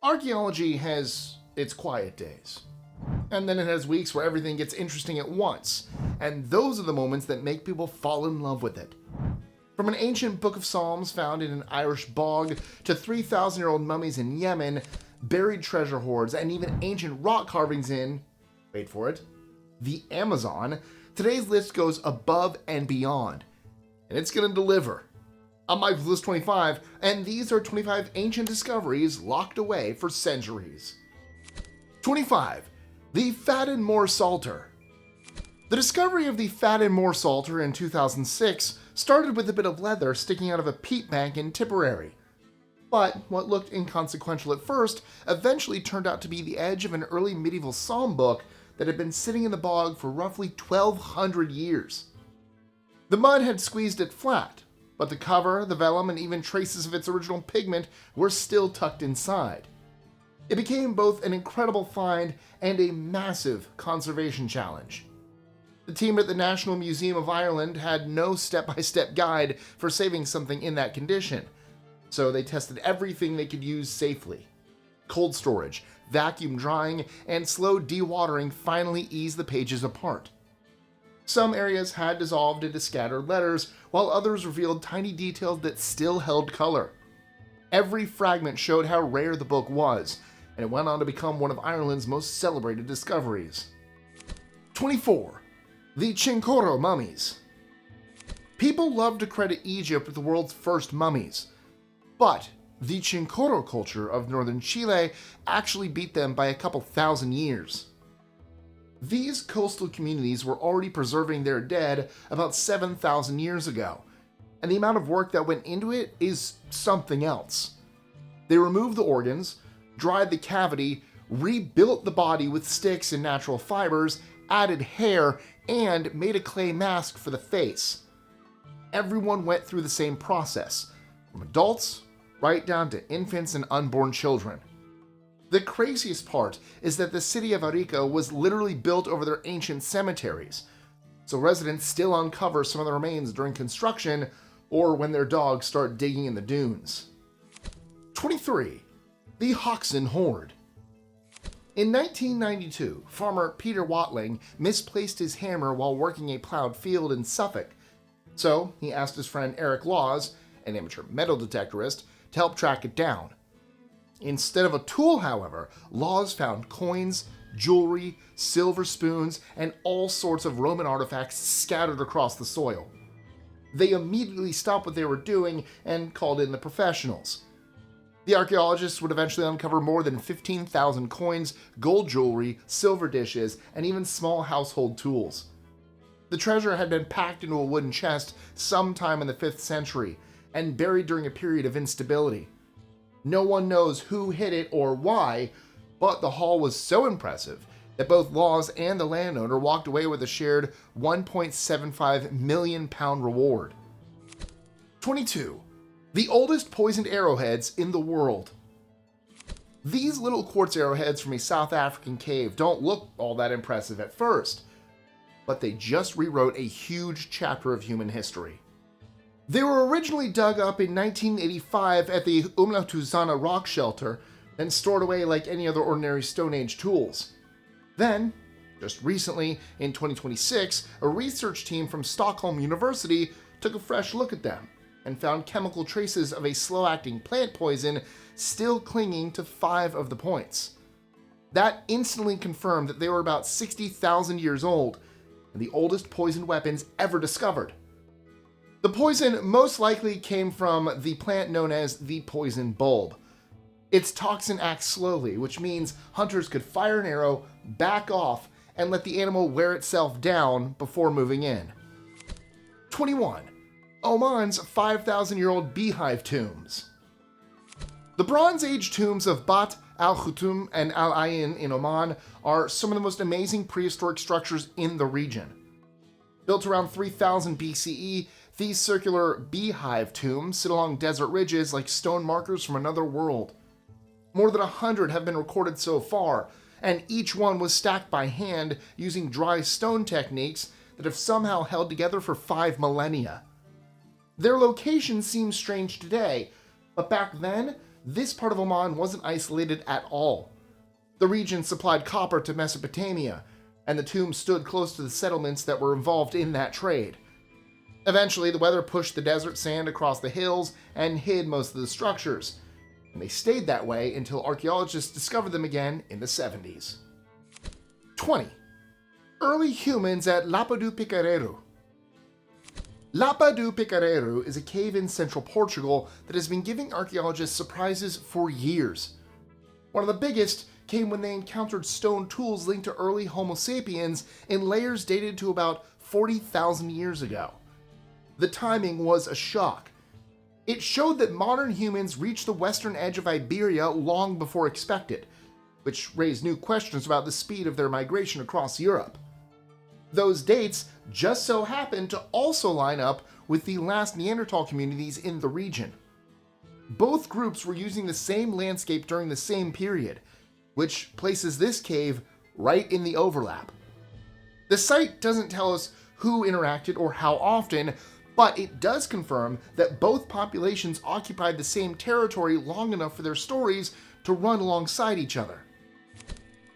Archaeology has its quiet days. And then it has weeks where everything gets interesting at once, and those are the moments that make people fall in love with it. From an ancient book of Psalms found in an Irish bog to 3,000-year-old mummies in Yemen, buried treasure hoards, and even ancient rock carvings in, wait for it, the Amazon, today's list goes above and beyond. And it's going to deliver. I'm Mike with List 25, and these are 25 ancient discoveries locked away for centuries. 25. The Faddan Psalter. The discovery of the Faddan Psalter in 2006 started with a bit of leather sticking out of a peat bank in Tipperary. But what looked inconsequential at first eventually turned out to be the edge of an early medieval psalm book that had been sitting in the bog for roughly 1,200 years. The mud had squeezed it flat, but the cover, the vellum, and even traces of its original pigment were still tucked inside. It became both an incredible find and a massive conservation challenge. The team at the National Museum of Ireland had no step-by-step guide for saving something in that condition, so they tested everything they could use safely. Cold storage, vacuum drying, and slow dewatering finally eased the pages apart. Some areas had dissolved into scattered letters, while others revealed tiny details that still held color. Every fragment showed how rare the book was, and it went on to become one of Ireland's most celebrated discoveries. 24. The Chinchorro Mummies. People love to credit Egypt with the world's first mummies, but the Chinchorro culture of northern Chile actually beat them by a couple thousand years. These coastal communities were already preserving their dead about 7,000 years ago, and the amount of work that went into it is something else. They removed the organs, dried the cavity, rebuilt the body with sticks and natural fibers, added hair, and made a clay mask for the face. Everyone went through the same process, from adults right down to infants and unborn children. The craziest part is that the city of Arica was literally built over their ancient cemeteries, so residents still uncover some of the remains during construction or when their dogs start digging in the dunes. 23. The Hoxne Hoard. In 1992, farmer Peter Watling misplaced his hammer while working a plowed field in Suffolk, so he asked his friend Eric Laws, an amateur metal detectorist, to help track it down. Instead of a tool, however, Laws found coins, jewelry, silver spoons, and all sorts of Roman artifacts scattered across the soil. They immediately stopped what they were doing and called in the professionals. The archaeologists would eventually uncover more than 15,000 coins, gold jewelry, silver dishes, and even small household tools. The treasure had been packed into a wooden chest sometime in the 5th century and buried during a period of instability. No one knows who hid it or why, but the haul was so impressive that both Laws and the landowner walked away with a shared £1.75 million reward. 22. The oldest poisoned arrowheads in the world. These little quartz arrowheads from a South African cave don't look all that impressive at first, but they just rewrote a huge chapter of human history. They were originally dug up in 1985 at the Umlatuzana rock shelter and stored away like any other ordinary Stone Age tools. Then, just recently, in 2026, a research team from Stockholm University took a fresh look at them and found chemical traces of a slow-acting plant poison still clinging to 5 of the points. That instantly confirmed that they were about 60,000 years old and the oldest poisoned weapons ever discovered. The poison most likely came from the plant known as the poison bulb. Its toxin acts slowly, which means hunters could fire an arrow, back off, and let the animal wear itself down before moving in. 21. Oman's 5,000-year-old Beehive tombs. The Bronze Age tombs of Bat al-Khutum and al-Ain in Oman are some of the most amazing prehistoric structures in the region. Built around 3000 BCE, these circular beehive tombs sit along desert ridges like stone markers from another world. More than 100 have been recorded so far, and each one was stacked by hand using dry stone techniques that have somehow held together for 5 millennia. Their location seems strange today, but back then, this part of Oman wasn't isolated at all. The region supplied copper to Mesopotamia, and the tombs stood close to the settlements that were involved in that trade. Eventually, the weather pushed the desert sand across the hills and hid most of the structures, and they stayed that way until archaeologists discovered them again in the 70s. 20. Early humans at Lapa do Picareiro. Lapa do Picareiro is a cave in central Portugal that has been giving archaeologists surprises for years. One of the biggest came when they encountered stone tools linked to early Homo sapiens in layers dated to about 40,000 years ago. The timing was a shock. It showed that modern humans reached the western edge of Iberia long before expected, which raised new questions about the speed of their migration across Europe. Those dates just so happened to also line up with the last Neanderthal communities in the region. Both groups were using the same landscape during the same period, which places this cave right in the overlap. The site doesn't tell us who interacted or how often, but it does confirm that both populations occupied the same territory long enough for their stories to run alongside each other.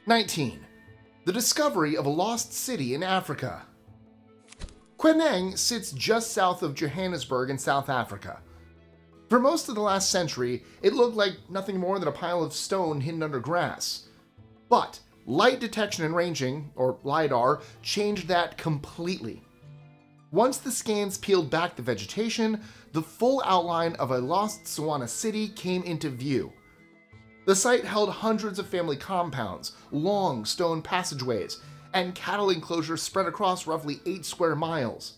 19. The discovery of a lost city in Africa. Queneng sits just south of Johannesburg in South Africa. For most of the last century, it looked like nothing more than a pile of stone hidden under grass. But light detection and ranging, or LiDAR, changed that completely. Once the scans peeled back the vegetation, the full outline of a lost Tswana city came into view. The site held hundreds of family compounds, long stone passageways, and cattle enclosures spread across roughly 8 square miles.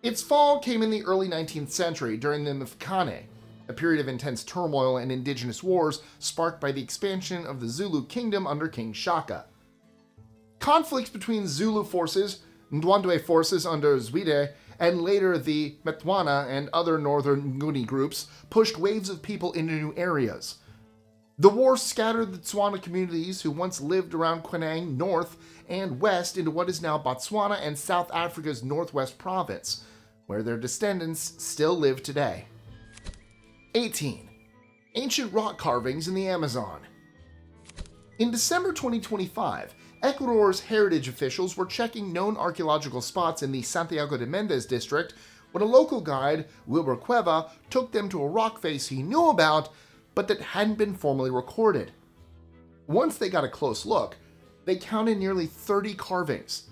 Its fall came in the early 19th century during the Mfukane, a period of intense turmoil and indigenous wars sparked by the expansion of the Zulu kingdom under King Shaka. Conflicts between Zulu forces, Ndwandwe forces under Zwide, and later the Metwana and other northern Nguni groups pushed waves of people into new areas. The war scattered the Tswana communities who once lived around Queneng north and west into what is now Botswana and South Africa's northwest province, where their descendants still live today. 18. Ancient rock carvings in the Amazon. In December 2025, Ecuador's heritage officials were checking known archaeological spots in the Santiago de Mendes district when a local guide, Wilbur Cueva, took them to a rock face he knew about but that hadn't been formally recorded. Once they got a close look, they counted nearly 30 carvings.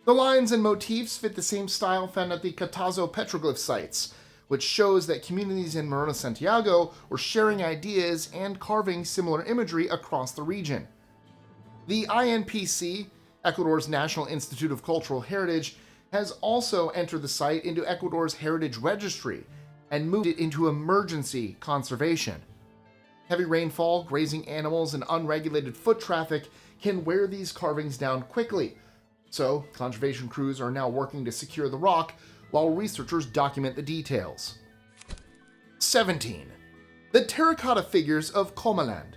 The lines and motifs fit the same style found at the Catazo petroglyph sites, which shows that communities in Morona Santiago were sharing ideas and carving similar imagery across the region. The INPC, Ecuador's National Institute of Cultural Heritage, has also entered the site into Ecuador's Heritage Registry and moved it into emergency conservation. Heavy rainfall, grazing animals, and unregulated foot traffic can wear these carvings down quickly, so conservation crews are now working to secure the rock while researchers document the details. 17. The terracotta figures of Komaland.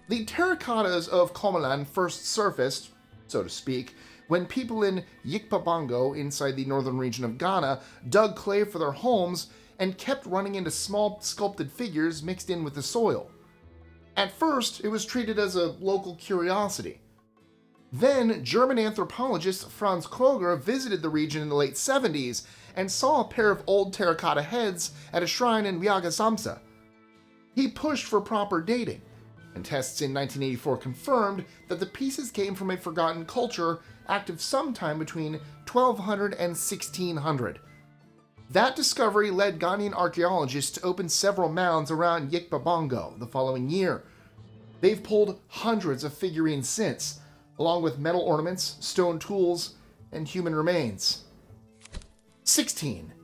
The terracottas of Komaland first surfaced, so to speak, when people in Yikpabango inside the northern region of Ghana dug clay for their homes and kept running into small sculpted figures mixed in with the soil. At first, it was treated as a local curiosity. Then, German anthropologist Franz Kroger visited the region in the late 70s and saw a pair of old terracotta heads at a shrine in Viagasamsa. He pushed for proper dating, and tests in 1984 confirmed that the pieces came from a forgotten culture active sometime between 1200 and 1600. That discovery led Ghanaian archaeologists to open several mounds around Yikpabango the following year. They've pulled hundreds of figurines since, along with metal ornaments, stone tools, and human remains. 16.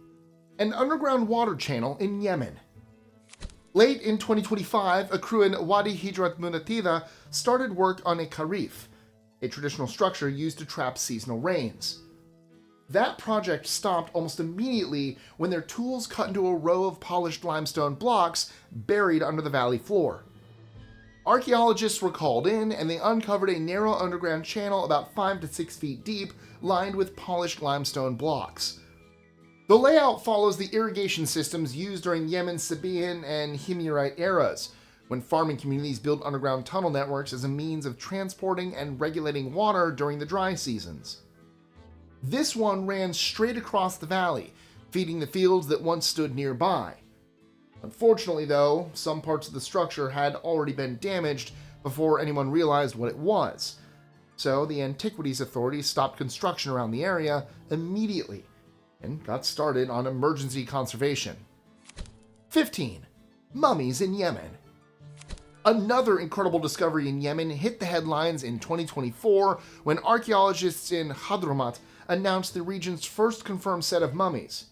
An underground water channel in Yemen. Late in 2025, a crew in Wadi Hidrat Munatida started work on a karif, a traditional structure used to trap seasonal rains. That project stopped almost immediately when their tools cut into a row of polished limestone blocks buried under the valley floor. Archaeologists were called in and they uncovered a narrow underground channel about 5 to 6 feet deep lined with polished limestone blocks. The layout follows the irrigation systems used during Yemen's Sabaean and Himyarite eras, when farming communities built underground tunnel networks as a means of transporting and regulating water during the dry seasons. This one ran straight across the valley, feeding the fields that once stood nearby. Unfortunately, though, some parts of the structure had already been damaged before anyone realized what it was, so the Antiquities Authority stopped construction around the area immediately and got started on emergency conservation. 15. Mummies in Yemen. Another incredible discovery in Yemen hit the headlines in 2024 when archaeologists in Hadramaut announced the region's first confirmed set of mummies.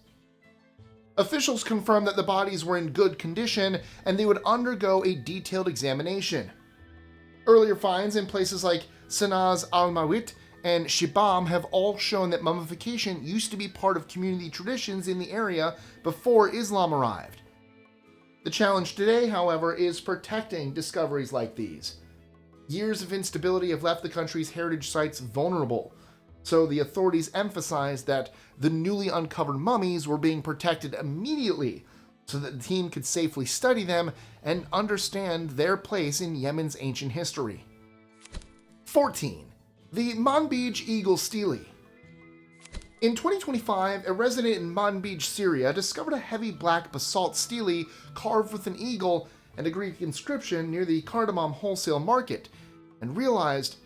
Officials confirmed that the bodies were in good condition and they would undergo a detailed examination. Earlier finds in places like Sanaz al-Mawit and Shibam have all shown that mummification used to be part of community traditions in the area before Islam arrived. The challenge today, however, is protecting discoveries like these. Years of instability have left the country's heritage sites vulnerable, so the authorities emphasized that the newly uncovered mummies were being protected immediately so that the team could safely study them and understand their place in Yemen's ancient history. 14. The Manbij Eagle Stele. In 2025, a resident in Manbij, Syria, discovered a heavy black basalt stele carved with an eagle and a Greek inscription near the cardamom wholesale market, and realized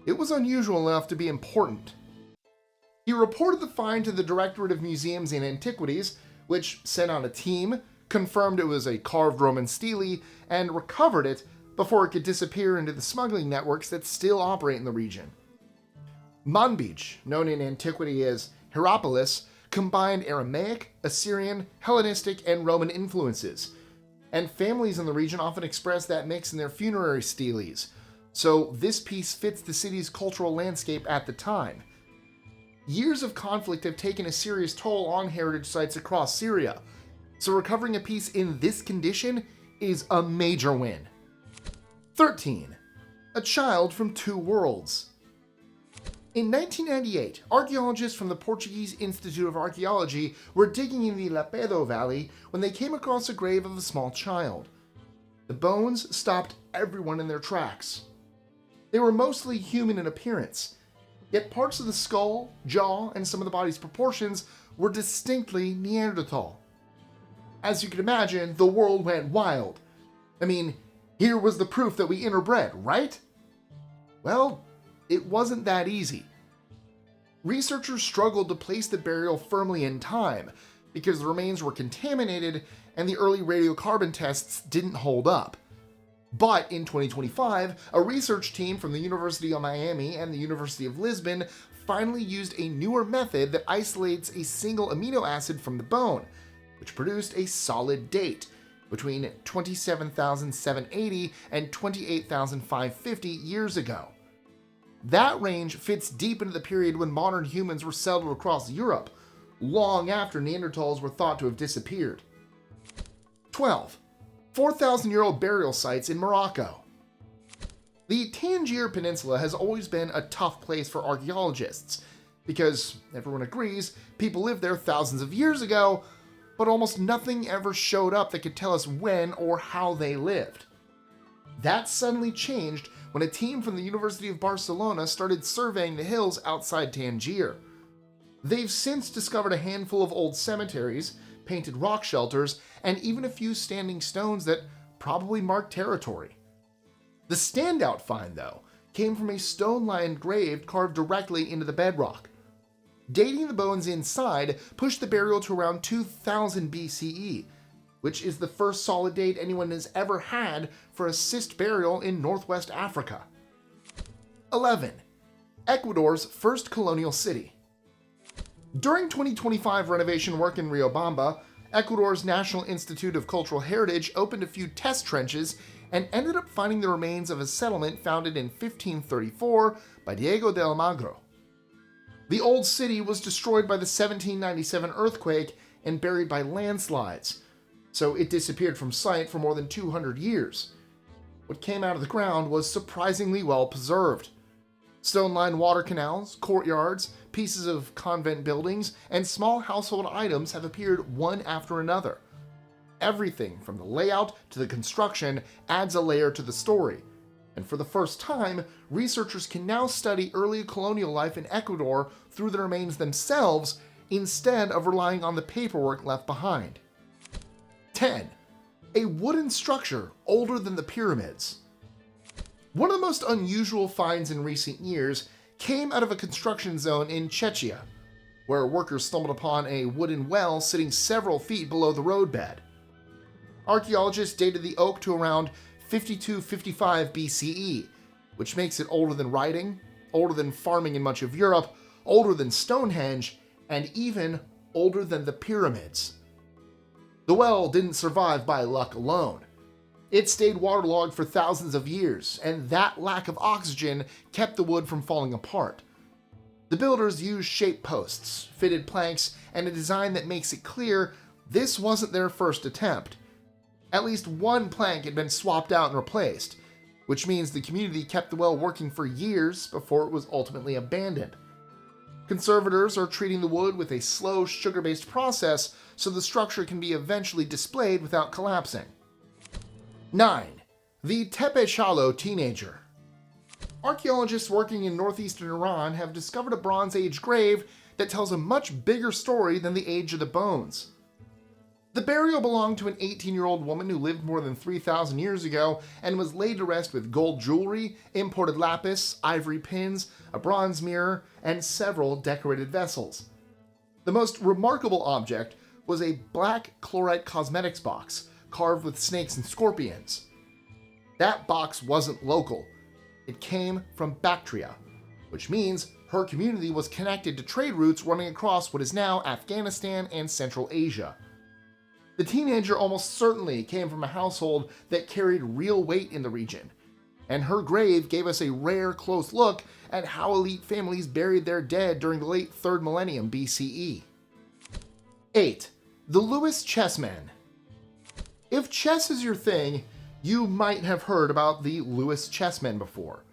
it was unusual enough to be important. He reported the find to the Directorate of Museums and Antiquities, which sent out a team, confirmed it was a carved Roman stele, and recovered it before it could disappear into the smuggling networks that still operate in the region. Manbij, known in antiquity as Hierapolis, combined Aramaic, Assyrian, Hellenistic, and Roman influences, and families in the region often express that mix in their funerary steles, so this piece fits the city's cultural landscape at the time. Years of conflict have taken a serious toll on heritage sites across Syria, so recovering a piece in this condition is a major win. 13. A Child from Two Worlds. In 1998, archaeologists from the Portuguese Institute of Archaeology were digging in the Lapa Valley when they came across a grave of a small child. The bones stopped everyone in their tracks. They were mostly human in appearance, yet parts of the skull, jaw, and some of the body's proportions were distinctly Neanderthal. As you can imagine, the world went wild. I mean, here was the proof that we interbred, right? Well, it wasn't that easy. Researchers struggled to place the burial firmly in time because the remains were contaminated and the early radiocarbon tests didn't hold up. But in 2025, a research team from the University of Miami and the University of Lisbon finally used a newer method that isolates a single amino acid from the bone, which produced a solid date between 27,780 and 28,550 years ago. That range fits deep into the period when modern humans were settled across Europe, long after Neanderthals were thought to have disappeared. 12. 4,000-year-old burial sites in Morocco. The Tangier Peninsula has always been a tough place for archaeologists, because everyone agrees people lived there thousands of years ago, but almost nothing ever showed up that could tell us when or how they lived. That suddenly changed when a team from the University of Barcelona started surveying the hills outside Tangier. They've since discovered a handful of old cemeteries, painted rock shelters, and even a few standing stones that probably mark territory. The standout find, though, came from a stone-lined grave carved directly into the bedrock. Dating the bones inside pushed the burial to around 2000 BCE, which is the first solid date anyone has ever had for a cyst burial in Northwest Africa. 11. Ecuador's first colonial city. During 2025 renovation work in Riobamba, Ecuador's National Institute of Cultural Heritage opened a few test trenches and ended up finding the remains of a settlement founded in 1534 by Diego de Almagro. The old city was destroyed by the 1797 earthquake and buried by landslides, so it disappeared from sight for more than 200 years. What came out of the ground was surprisingly well preserved. Stone-lined water canals, courtyards, pieces of convent buildings, and small household items have appeared one after another. Everything from the layout to the construction adds a layer to the story. And for the first time, researchers can now study early colonial life in Ecuador through the remains themselves instead of relying on the paperwork left behind. 10. A wooden structure older than the pyramids. One of the most unusual finds in recent years came out of a construction zone in Czechia, where workers stumbled upon a wooden well sitting several feet below the roadbed. Archaeologists dated the oak to around 5255 BCE, which makes it older than writing, older than farming in much of Europe, older than Stonehenge, and even older than the pyramids. The well didn't survive by luck alone. It stayed waterlogged for thousands of years, and that lack of oxygen kept the wood from falling apart. The builders used shape posts, fitted planks, and a design that makes it clear this wasn't their first attempt. At least one plank had been swapped out and replaced, which means the community kept the well working for years before it was ultimately abandoned. Conservators are treating the wood with a slow, sugar-based process so the structure can be eventually displayed without collapsing. 9. The Tepe Chalow teenager. Archaeologists working in northeastern Iran have discovered a Bronze Age grave that tells a much bigger story than the age of the bones. The burial belonged to an 18-year-old woman who lived more than 3,000 years ago and was laid to rest with gold jewelry, imported lapis, ivory pins, a bronze mirror, and several decorated vessels. The most remarkable object was a black chlorite cosmetics box carved with snakes and scorpions. That box wasn't local. It came from Bactria, which means her community was connected to trade routes running across what is now Afghanistan and Central Asia. The teenager almost certainly came from a household that carried real weight in the region, and her grave gave us a rare close look at how elite families buried their dead during the late 3rd millennium BCE. 8. The Lewis Chessmen. If chess is your thing, you might have heard about the Lewis Chessmen before.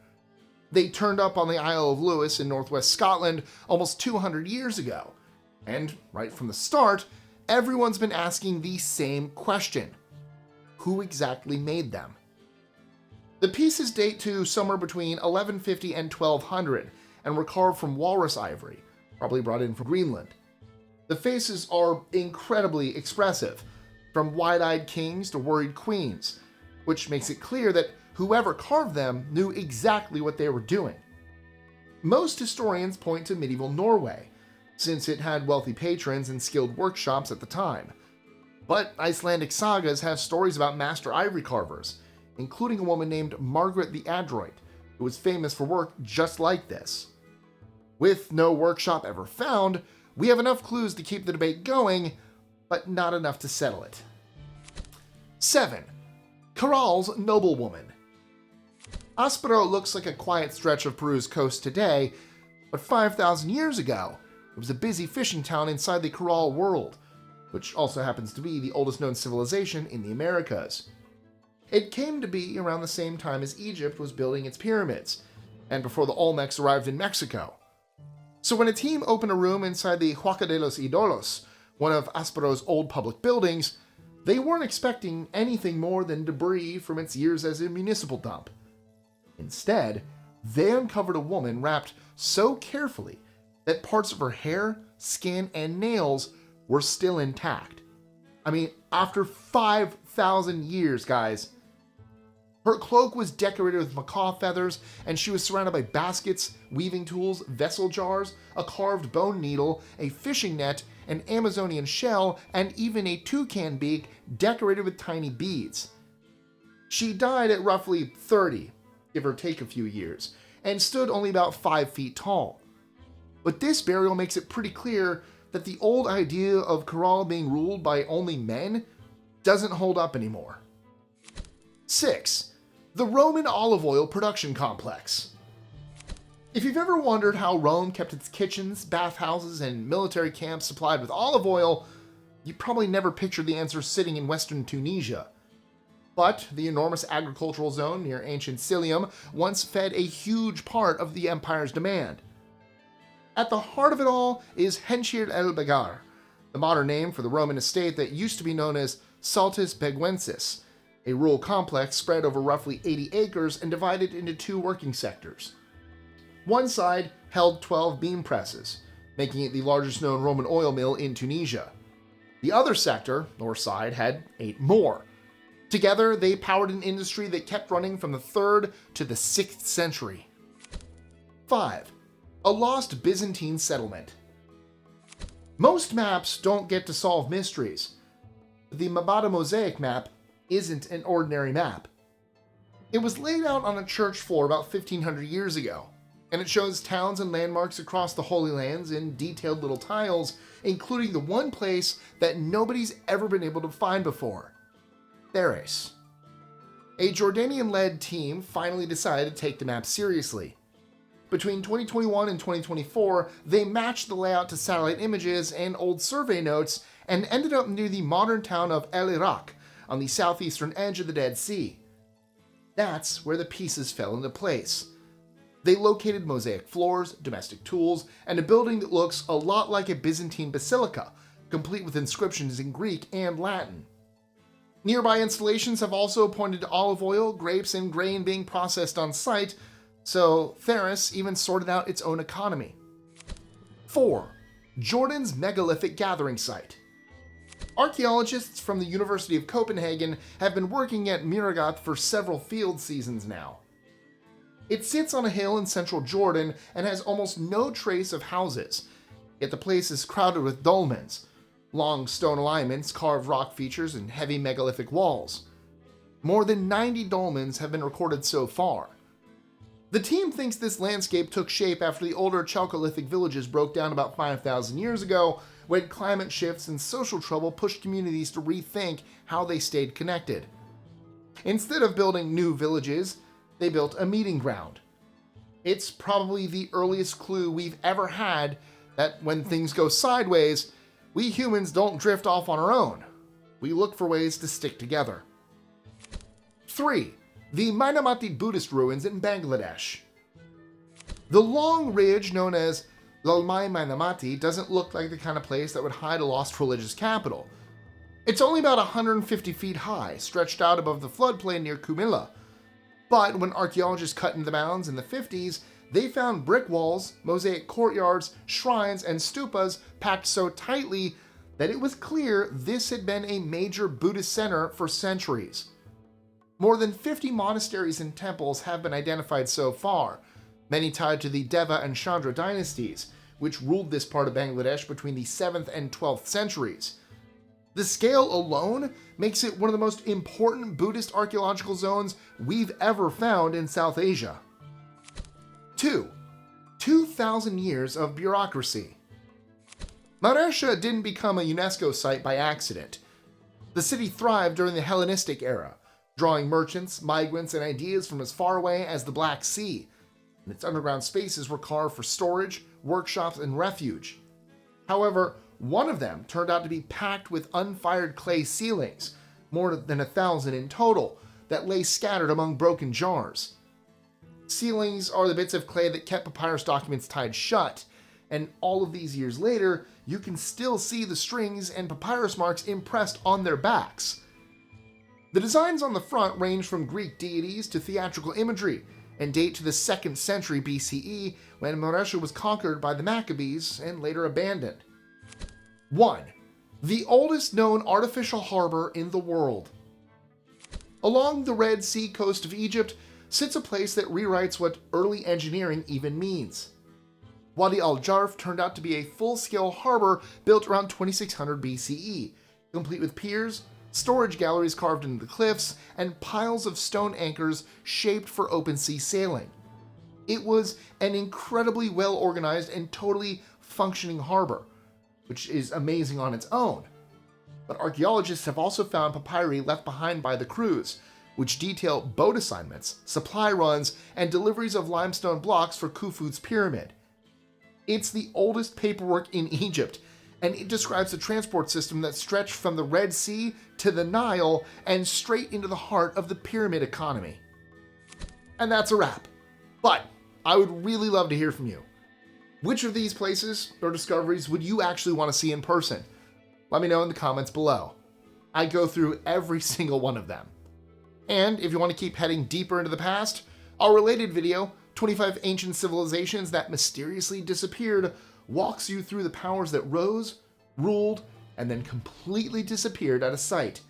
They turned up on the Isle of Lewis in northwest Scotland almost 200 years ago, and right from the start, everyone's been asking the same question. Who exactly made them? The pieces date to somewhere between 1150 and 1200 and were carved from walrus ivory, probably brought in from Greenland. The faces are incredibly expressive, from wide-eyed kings to worried queens, which makes it clear that whoever carved them knew exactly what they were doing. Most historians point to medieval Norway, since it had wealthy patrons and skilled workshops at the time. But Icelandic sagas have stories about master ivory carvers, including a woman named Margaret the Adroit, who was famous for work just like this. With no workshop ever found, we have enough clues to keep the debate going, but not enough to settle it. 7. Caral's Noblewoman. Aspero looks like a quiet stretch of Peru's coast today, but 5,000 years ago, it was a busy fishing town inside the Caral world, which also happens to be the oldest known civilization in the Americas. It came to be around the same time as Egypt was building its pyramids, and before the Olmecs arrived in Mexico. So when a team opened a room inside the Huaca de los Ídolos, one of Aspero's old public buildings, they weren't expecting anything more than debris from its years as a municipal dump. Instead, they uncovered a woman wrapped so carefully that parts of her hair, skin, and nails were still intact. I mean, after 5,000 years, guys. Her cloak was decorated with macaw feathers, and she was surrounded by baskets, weaving tools, vessel jars, a carved bone needle, a fishing net, an Amazonian shell, and even a toucan beak decorated with tiny beads. She died at roughly 30, give or take a few years, and stood only about 5 feet tall. But this burial makes it pretty clear that the old idea of Caral being ruled by only men doesn't hold up anymore. 6. The Roman olive oil production complex. If you've ever wondered how Rome kept its kitchens, bathhouses, and military camps supplied with olive oil, you probably never pictured the answer sitting in western Tunisia. But the enormous agricultural zone near ancient Silium once fed a huge part of the empire's demand. At the heart of it all is Henshir el Begar, the modern name for the Roman estate that used to be known as Saltus Beguensis, a rural complex spread over roughly 80 acres and divided into two working sectors. One side held 12 beam presses, making it the largest known Roman oil mill in Tunisia. The other sector, or side, had 8 more. Together, they powered an industry that kept running from the 3rd to the 6th century. 5. A lost Byzantine settlement. Most maps don't get to solve mysteries. The Mabada mosaic map isn't an ordinary map. It was laid out on a church floor about 1500 years ago, and it shows towns and landmarks across the Holy Lands in detailed little tiles, including the one place that nobody's ever been able to find before: Tharis. A Jordanian-led team finally decided to take the map seriously. Between 2021 and 2024, they matched the layout to satellite images and old survey notes and ended up near the modern town of El Iraq on the southeastern edge of the Dead Sea. That's where the pieces fell into place. They located mosaic floors, domestic tools, and a building that looks a lot like a Byzantine basilica, complete with inscriptions in Greek and Latin. Nearby installations have also pointed to olive oil, grapes, and grain being processed on site, so Tharis even sorted out its own economy. 4. Jordan's megalithic gathering site. Archaeologists from the University of Copenhagen have been working at Miragat for several field seasons now. It sits on a hill in central Jordan and has almost no trace of houses, yet the place is crowded with dolmens, long stone alignments, carved rock features, and heavy megalithic walls. More than 90 dolmens have been recorded so far. The team thinks this landscape took shape after the older Chalcolithic villages broke down about 5,000 years ago, when climate shifts and social trouble pushed communities to rethink how they stayed connected. Instead of building new villages, they built a meeting ground. It's probably the earliest clue we've ever had that when things go sideways, we humans don't drift off on our own. We look for ways to stick together. 3. The Mainamati Buddhist ruins in Bangladesh. The long ridge known as Lalmai Mainamati doesn't look like the kind of place that would hide a lost religious capital. It's only about 150 feet high, stretched out above the floodplain near Kumila. But when archaeologists cut into the mounds in the 50s, they found brick walls, mosaic courtyards, shrines, and stupas packed so tightly that it was clear this had been a major Buddhist center for centuries. More than 50 monasteries and temples have been identified so far, many tied to the Deva and Chandra dynasties, which ruled this part of Bangladesh between the 7th and 12th centuries. The scale alone makes it one of the most important Buddhist archaeological zones we've ever found in South Asia. 2. 2,000 years of bureaucracy. Maresha didn't become a UNESCO site by accident. The city thrived during the Hellenistic era, drawing merchants, migrants, and ideas from as far away as the Black Sea, and its underground spaces were carved for storage, workshops, and refuge. However, one of them turned out to be packed with unfired clay ceilings, more than 1,000 in total, that lay scattered among broken jars. Ceilings are the bits of clay that kept papyrus documents tied shut, and all of these years later, you can still see the strings and papyrus marks impressed on their backs. The designs on the front range from Greek deities to theatrical imagery, and date to the 2nd century BCE, when Maresha was conquered by the Maccabees and later abandoned. 1. The oldest known artificial harbor in the world. Along the Red Sea coast of Egypt sits a place that rewrites what early engineering even means. Wadi al-Jarf turned out to be a full-scale harbor built around 2600 BCE, complete with piers, storage galleries carved into the cliffs, and piles of stone anchors shaped for open sea sailing. It was an incredibly well-organized and totally functioning harbor, which is amazing on its own. But archaeologists have also found papyri left behind by the crews, which detail boat assignments, supply runs, and deliveries of limestone blocks for Khufu's pyramid. It's the oldest paperwork in Egypt, and it describes a transport system that stretched from the Red Sea to the Nile and straight into the heart of the pyramid economy. And that's a wrap. But I would really love to hear from you. Which of these places or discoveries would you actually want to see in person? Let me know in the comments below. I go through every single one of them. And if you want to keep heading deeper into the past, our related video, 25 Ancient Civilizations That Mysteriously Disappeared, walks you through the powers that rose, ruled, and then completely disappeared at a site.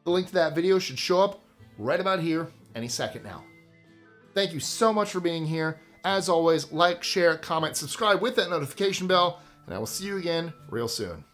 The link to that video should show up right about here any second now. Thank you so much for being here. As always, like, share, comment, subscribe with that notification bell, and I will see you again real soon.